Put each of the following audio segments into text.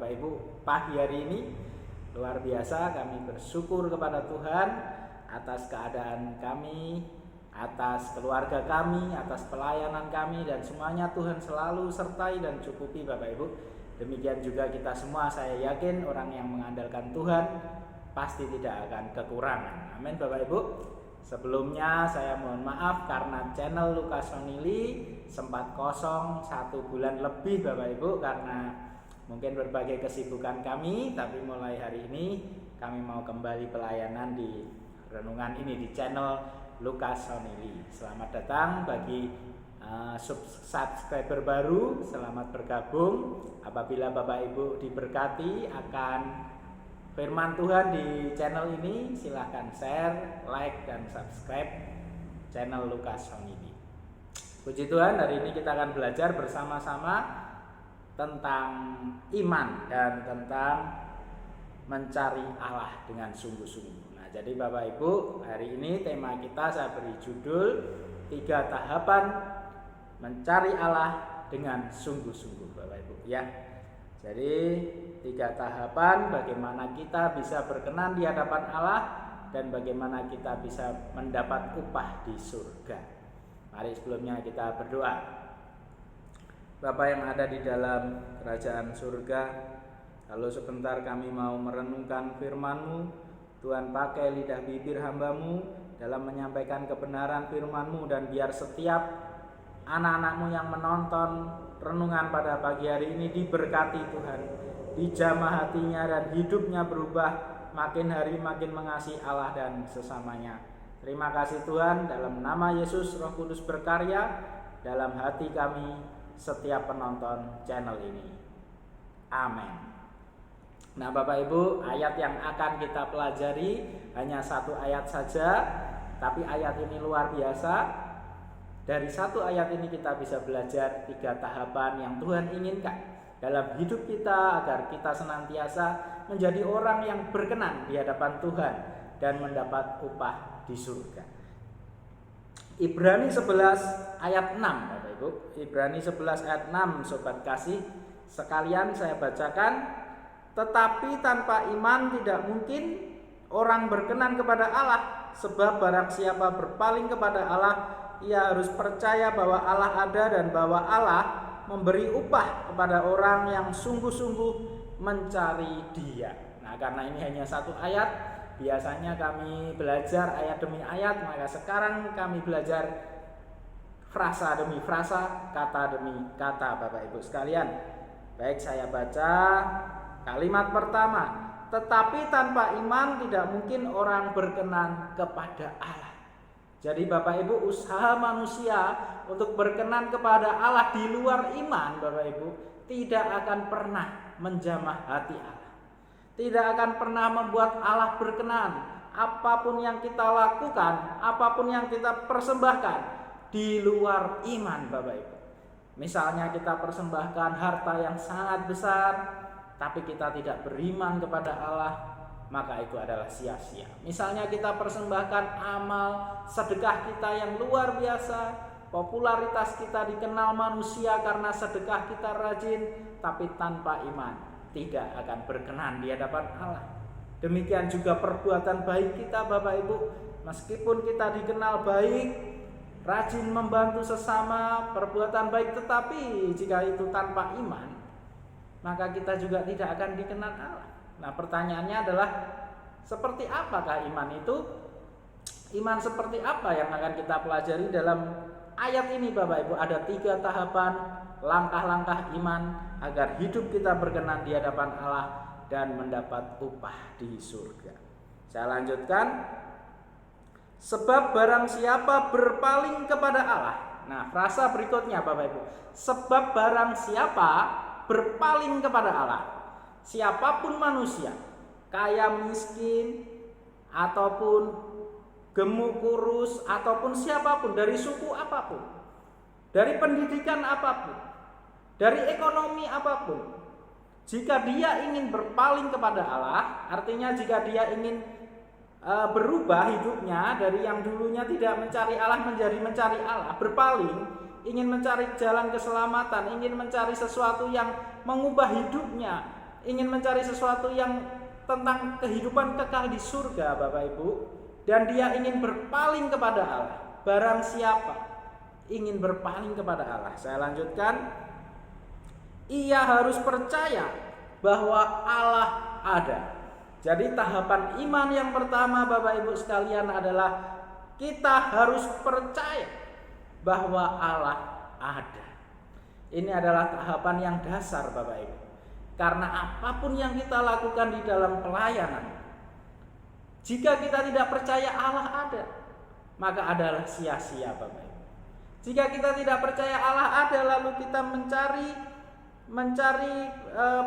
Bapak Ibu pagi hari ini. Luar biasa, kami bersyukur kepada Tuhan atas keadaan kami, atas keluarga kami, atas pelayanan kami, dan semuanya Tuhan selalu sertai dan cukupi Bapak Ibu. Demikian juga kita semua, saya yakin orang yang mengandalkan Tuhan pasti tidak akan kekurangan. Amin Bapak Ibu. Sebelumnya saya mohon maaf karena channel Lukas Onili sempat kosong 1 bulan lebih Bapak Ibu, karena mungkin berbagai kesibukan kami. Tapi mulai hari ini kami mau kembali pelayanan di renungan ini di channel Lukas Onili. Selamat datang bagi subscriber baru, selamat bergabung. Apabila Bapak Ibu diberkati akan firman Tuhan di channel ini, silahkan share, like, dan subscribe channel Lukas Onili. Puji Tuhan, hari ini kita akan belajar bersama-sama tentang iman dan tentang mencari Allah dengan sungguh-sungguh. Nah, jadi Bapak Ibu, hari ini tema kita saya beri judul 3 tahapan mencari Allah dengan sungguh-sungguh Bapak Ibu ya. Jadi 3 tahapan bagaimana kita bisa berkenan di hadapan Allah dan bagaimana kita bisa mendapat upah di surga. Mari sebelumnya kita berdoa. Bapa yang ada di dalam kerajaan surga, kalau sebentar kami mau merenungkan firman-Mu, Tuhan pakai lidah bibir hamba-Mu dalam menyampaikan kebenaran firman-Mu, dan biar setiap anak-anak-Mu yang menonton renungan pada pagi hari ini diberkati Tuhan, dijamah hatinya dan hidupnya berubah, makin hari makin mengasihi Allah dan sesamanya. Terima kasih Tuhan, dalam nama Yesus Roh Kudus berkarya dalam hati kami setiap penonton channel ini. Amin. Nah Bapak Ibu, ayat yang akan kita pelajari hanya 1 ayat saja, tapi ayat ini luar biasa. Dari 1 ayat ini kita bisa belajar 3 tahapan yang Tuhan inginkan dalam hidup kita, agar kita senantiasa menjadi orang yang berkenan di hadapan Tuhan dan mendapat upah di surga. Ibrani 11 ayat 6 Bapak Ibu. Ibrani 11 ayat 6 sobat kasih sekalian saya bacakan. Tetapi tanpa iman tidak mungkin orang berkenan kepada Allah, sebab barang siapa berpaling kepada Allah, ia harus percaya bahwa Allah ada dan bahwa Allah memberi upah kepada orang yang sungguh-sungguh mencari Dia. Nah, karena ini hanya 1 ayat, biasanya kami belajar ayat demi ayat, maka sekarang kami belajar frasa demi frasa, kata demi kata Bapak Ibu sekalian. Baik, saya baca kalimat pertama. Tetapi tanpa iman tidak mungkin orang berkenan kepada Allah. Jadi Bapak Ibu, usaha manusia untuk berkenan kepada Allah di luar iman Bapak Ibu tidak akan pernah menjamah hati Allah, tidak akan pernah membuat Allah berkenan. Apapun yang kita lakukan, apapun yang kita persembahkan di luar iman Bapak Ibu. Misalnya kita persembahkan harta yang sangat besar, tapi kita tidak beriman kepada Allah, maka itu adalah sia-sia. Misalnya kita persembahkan amal sedekah kita yang luar biasa, popularitas kita dikenal manusia karena sedekah kita rajin, tapi tanpa iman tidak akan berkenan di hadapan Allah. Demikian juga perbuatan baik kita Bapak Ibu, meskipun kita dikenal baik, rajin membantu sesama, perbuatan baik, tetapi jika itu tanpa iman, maka kita juga tidak akan dikenal Allah. Nah, pertanyaannya adalah seperti apakah iman itu? Iman seperti apa yang akan kita pelajari dalam ayat ini Bapak Ibu? Ada 3 tahapan langkah-langkah iman agar hidup kita berkenan di hadapan Allah dan mendapat upah di surga. Saya lanjutkan. Sebab barang siapa berpaling kepada Allah. Nah, frasa berikutnya Bapak Ibu. Sebab barang siapa berpaling kepada Allah, siapapun manusia, kaya miskin ataupun gemuk kurus ataupun siapapun, dari suku apapun, dari pendidikan apapun, dari ekonomi apapun, jika dia ingin berpaling kepada Allah, artinya jika dia ingin berubah hidupnya dari yang dulunya tidak mencari Allah menjadi mencari Allah, berpaling, ingin mencari jalan keselamatan, ingin mencari sesuatu yang mengubah hidupnya ingin mencari sesuatu yang tentang kehidupan kekal di surga, Bapak Ibu, dan dia ingin berpaling kepada Allah. Barang siapa ingin berpaling kepada Allah, saya lanjutkan, ia harus percaya bahwa Allah ada. Jadi tahapan iman yang pertama, Bapak Ibu sekalian, adalah kita harus percaya bahwa Allah ada. Ini adalah tahapan yang dasar, Bapak Ibu. Karena apapun yang kita lakukan di dalam pelayanan, jika kita tidak percaya Allah ada, maka adalah sia-sia, Bapak Ibu. Jika kita tidak percaya Allah ada, lalu kita mencari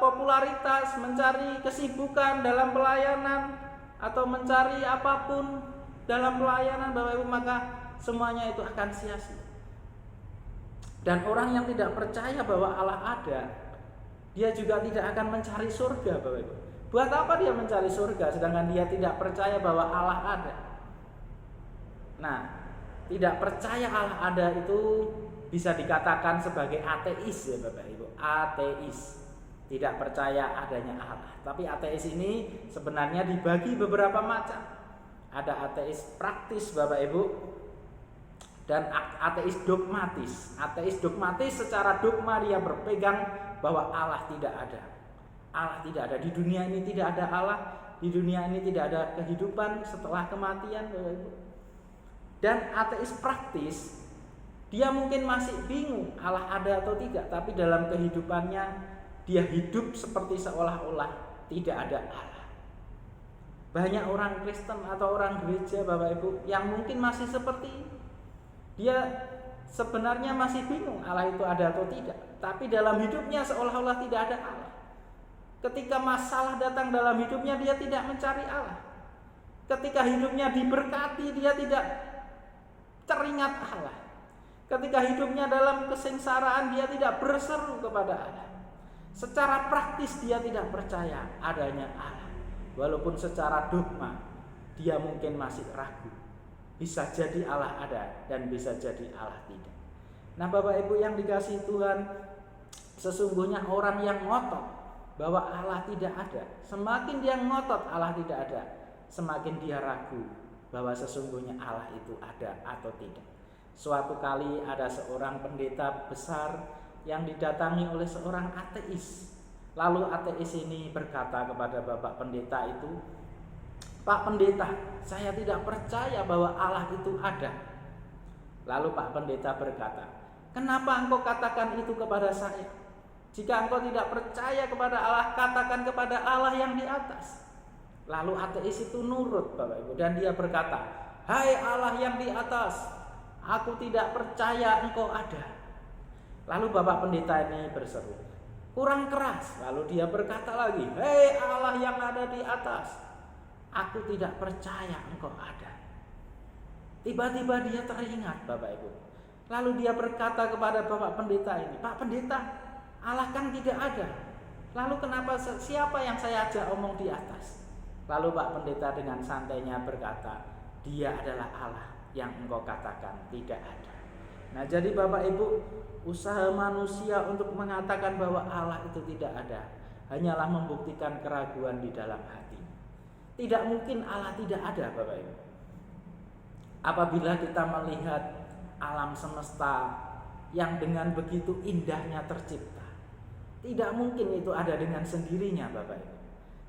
popularitas, mencari kesibukan dalam pelayanan, atau mencari apapun dalam pelayanan, Bapak Ibu, maka semuanya itu akan sia-sia. Dan orang yang tidak percaya bahwa Allah ada, dia juga tidak akan mencari surga, Bapak Ibu. Buat apa dia mencari surga sedangkan dia tidak percaya bahwa Allah ada? Nah, tidak percaya Allah ada itu bisa dikatakan sebagai ateis, ya Bapak Ibu. Ateis, tidak percaya adanya Allah. Tapi ateis ini sebenarnya dibagi beberapa macam. Ada ateis praktis, Bapak Ibu, dan ateis dogmatis. Ateis dogmatis secara dogma dia berpegang bahwa Allah tidak ada. Allah tidak ada. Di dunia ini tidak ada Allah. Di dunia ini tidak ada kehidupan setelah kematian, Bapak Ibu. Dan ateis praktis, dia mungkin masih bingung Allah ada atau tidak, tapi dalam kehidupannya dia hidup seperti seolah-olah tidak ada Allah. Banyak orang Kristen atau orang gereja, Bapak Ibu, yang mungkin masih seperti ini. Dia sebenarnya masih bingung Allah itu ada atau tidak, tapi dalam hidupnya seolah-olah tidak ada Allah. Ketika masalah datang dalam hidupnya, dia tidak mencari Allah. Ketika hidupnya diberkati, dia tidak teringat Allah. Ketika hidupnya dalam kesengsaraan, dia tidak berseru kepada Allah. Secara praktis dia tidak percaya adanya Allah. Walaupun secara dogma dia mungkin masih ragu. Bisa jadi Allah ada dan bisa jadi Allah tidak. Nah, Bapak Ibu yang dikasihi Tuhan, sesungguhnya orang yang ngotot bahwa Allah tidak ada, semakin dia ngotot Allah tidak ada, semakin dia ragu bahwa sesungguhnya Allah itu ada atau tidak. Suatu kali ada seorang pendeta besar yang didatangi oleh seorang ateis. Lalu ateis ini berkata kepada Bapak pendeta itu, "Pak pendeta, saya tidak percaya bahwa Allah itu ada." Lalu Pak pendeta berkata, "Kenapa engkau katakan itu kepada saya? Jika engkau tidak percaya kepada Allah, katakan kepada Allah yang di atas." Lalu ateis itu nurut, Bapak Ibu, dan dia berkata, "Hai Allah yang di atas, aku tidak percaya engkau ada." Lalu Bapak pendeta ini berseru, kurang keras. Lalu dia berkata lagi, "Hei Allah yang ada di atas, aku tidak percaya engkau ada." Tiba-tiba dia teringat, Bapak Ibu. Lalu dia berkata kepada Bapak pendeta ini, "Pak pendeta, Allah kan tidak ada. Lalu kenapa siapa yang saya ajak omong di atas?" Lalu Pak pendeta dengan santainya berkata, "Dia adalah Allah yang engkau katakan tidak ada." Nah, jadi Bapak Ibu, usaha manusia untuk mengatakan bahwa Allah itu tidak ada hanyalah membuktikan keraguan di dalam hati. Tidak mungkin Allah tidak ada, Bapak Ibu. Apabila kita melihat alam semesta yang dengan begitu indahnya tercipta, tidak mungkin itu ada dengan sendirinya, Bapak Ibu.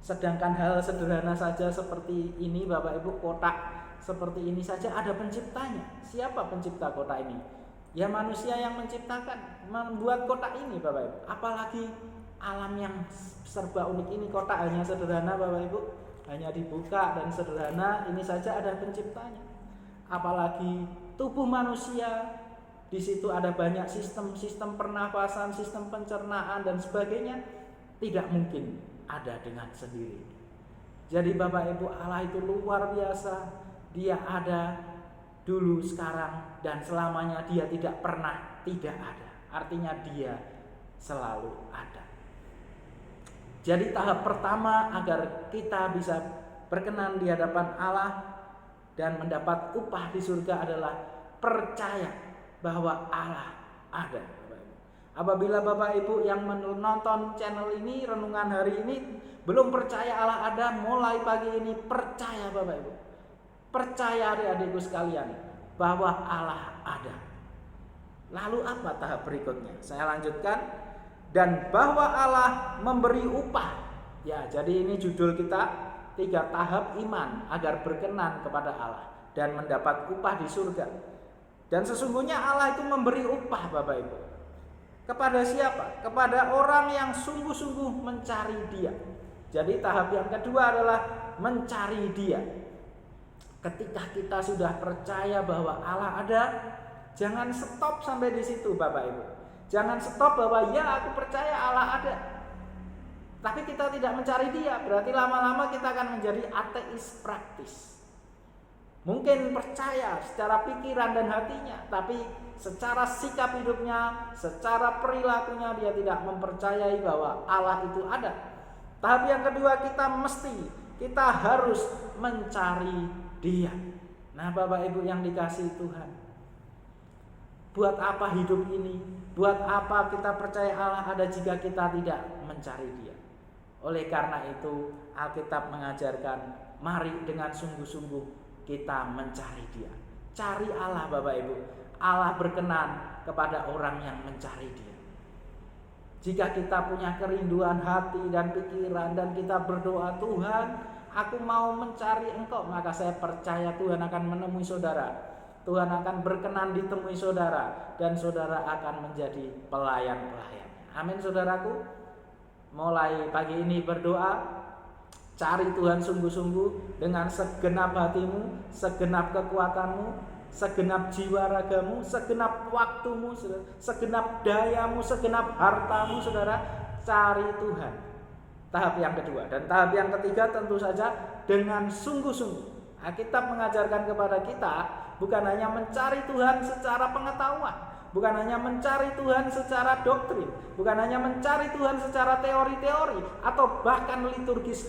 Sedangkan hal sederhana saja seperti ini, Bapak Ibu, kotak seperti ini saja ada penciptanya. Siapa pencipta kotak ini? Ya manusia yang menciptakan, membuat kotak ini, Bapak Ibu. Apalagi alam yang serba unik ini, kotak hanya sederhana, Bapak Ibu, hanya dibuka dan sederhana, ini saja ada penciptanya. Apalagi tubuh manusia, di situ ada banyak sistem pernafasan, sistem pencernaan dan sebagainya, tidak mungkin ada dengan sendiri. Jadi Bapak Ibu, Allah itu luar biasa. Dia ada dulu, sekarang, dan selamanya. Dia tidak pernah tidak ada. Artinya dia selalu ada. Jadi tahap pertama agar kita bisa berkenan di hadapan Allah dan mendapat upah di surga adalah percaya bahwa Allah ada. Apabila Bapak Ibu yang menonton channel ini, renungan hari ini belum percaya Allah ada, mulai pagi ini percaya Bapak Ibu. Percaya adik-adikku sekalian bahwa Allah ada. Lalu apa tahap berikutnya? Saya lanjutkan. Dan bahwa Allah memberi upah. Ya, jadi ini judul kita, 3 tahap iman agar berkenan kepada Allah dan mendapat upah di surga. Dan sesungguhnya Allah itu memberi upah Bapak Ibu. Kepada siapa? Kepada orang yang sungguh-sungguh mencari Dia. Jadi tahap yang kedua adalah mencari Dia. Ketika kita sudah percaya bahwa Allah ada, jangan stop sampai di situ Bapak Ibu. Jangan stop bahwa ya aku percaya Allah ada, tapi kita tidak mencari Dia. Berarti lama-lama kita akan menjadi ateis praktis. Mungkin percaya secara pikiran dan hatinya, tapi secara sikap hidupnya, secara perilakunya dia tidak mempercayai bahwa Allah itu ada. Tahap yang kedua, kita harus mencari Dia. Nah Bapak Ibu yang dikasihi Tuhan, buat apa hidup ini? Buat apa kita percaya Allah ada jika kita tidak mencari Dia? Oleh karena itu Alkitab mengajarkan, mari dengan sungguh-sungguh kita mencari Dia. Cari Allah Bapak Ibu. Allah berkenan kepada orang yang mencari Dia. Jika kita punya kerinduan hati dan pikiran dan kita berdoa, Tuhan aku mau mencari Engkau, maka saya percaya Tuhan akan menemui saudara. Tuhan akan berkenan ditemui saudara, dan saudara akan menjadi pelayan-pelayan. Amin saudaraku. Mulai pagi ini berdoa, cari Tuhan sungguh-sungguh dengan segenap hatimu, segenap kekuatanmu, segenap jiwa ragamu, segenap waktumu, segenap dayamu, segenap hartamu saudara. Cari Tuhan. Tahap yang kedua. Dan tahap yang ketiga tentu saja dengan sungguh-sungguh. Alkitab mengajarkan kepada kita bukan hanya mencari Tuhan secara pengetahuan, bukan hanya mencari Tuhan secara doktrin, bukan hanya mencari Tuhan secara teori-teori atau bahkan liturgis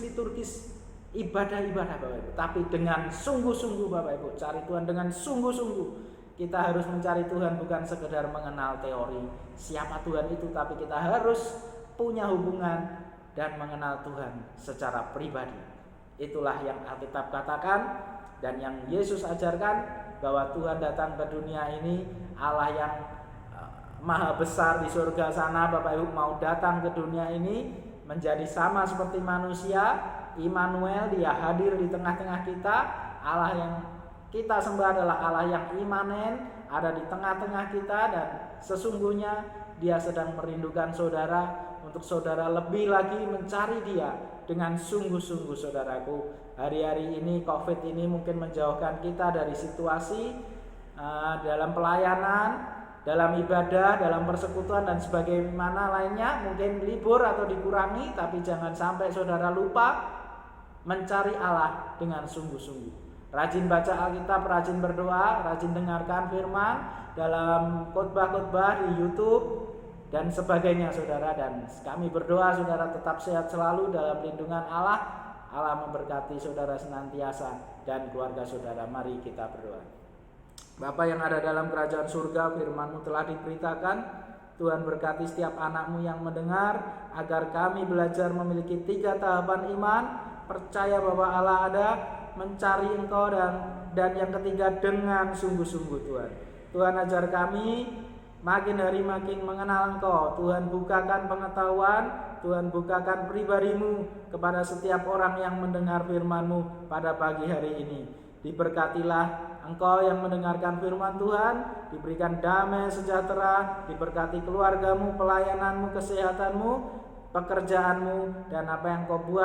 ibadah-ibadah Bapak Ibu, tapi dengan sungguh-sungguh Bapak Ibu, cari Tuhan dengan sungguh-sungguh. Kita harus mencari Tuhan bukan sekedar mengenal teori siapa Tuhan itu, tapi kita harus punya hubungan dan mengenal Tuhan secara pribadi. Itulah yang Alkitab katakan dan yang Yesus ajarkan, bahwa Tuhan datang ke dunia ini, Allah yang maha besar di surga sana Bapak Ibu mau datang ke dunia ini menjadi sama seperti manusia. Immanuel, Dia hadir di tengah-tengah kita. Allah yang kita sembah adalah Allah yang imanen, ada di tengah-tengah kita, dan sesungguhnya Dia sedang merindukan saudara untuk saudara lebih lagi mencari Dia dengan sungguh-sungguh saudaraku. Hari-hari ini COVID ini mungkin menjauhkan kita dari situasi dalam pelayanan, dalam ibadah, dalam persekutuan dan sebagaimana lainnya. Mungkin libur atau dikurangi, tapi jangan sampai saudara lupa mencari Allah dengan sungguh-sungguh. Rajin baca Alkitab, rajin berdoa, rajin dengarkan firman dalam khotbah-khotbah di YouTube dan sebagainya saudara. Dan kami berdoa saudara tetap sehat selalu dalam lindungan Allah. Allah memberkati saudara senantiasa dan keluarga saudara. Mari kita berdoa. Bapa yang ada dalam kerajaan surga, firman-Mu telah diberitakan. Tuhan berkati setiap anak-Mu yang mendengar, agar kami belajar memiliki 3 tahapan iman. Percaya bahwa Allah ada, mencari Engkau, dan yang ketiga dengan sungguh-sungguh Tuhan. Tuhan ajar kami makin hari makin mengenal Engkau. Tuhan bukakan pengetahuan, Tuhan bukakan pribadi-Mu kepada setiap orang yang mendengar firman-Mu pada pagi hari ini. Diberkatilah Engkau yang mendengarkan firman Tuhan, diberikan damai sejahtera, diberkati keluarga-Mu, pelayanan-Mu, kesehatan-Mu, pekerjaan-Mu, dan apa yang Kau buat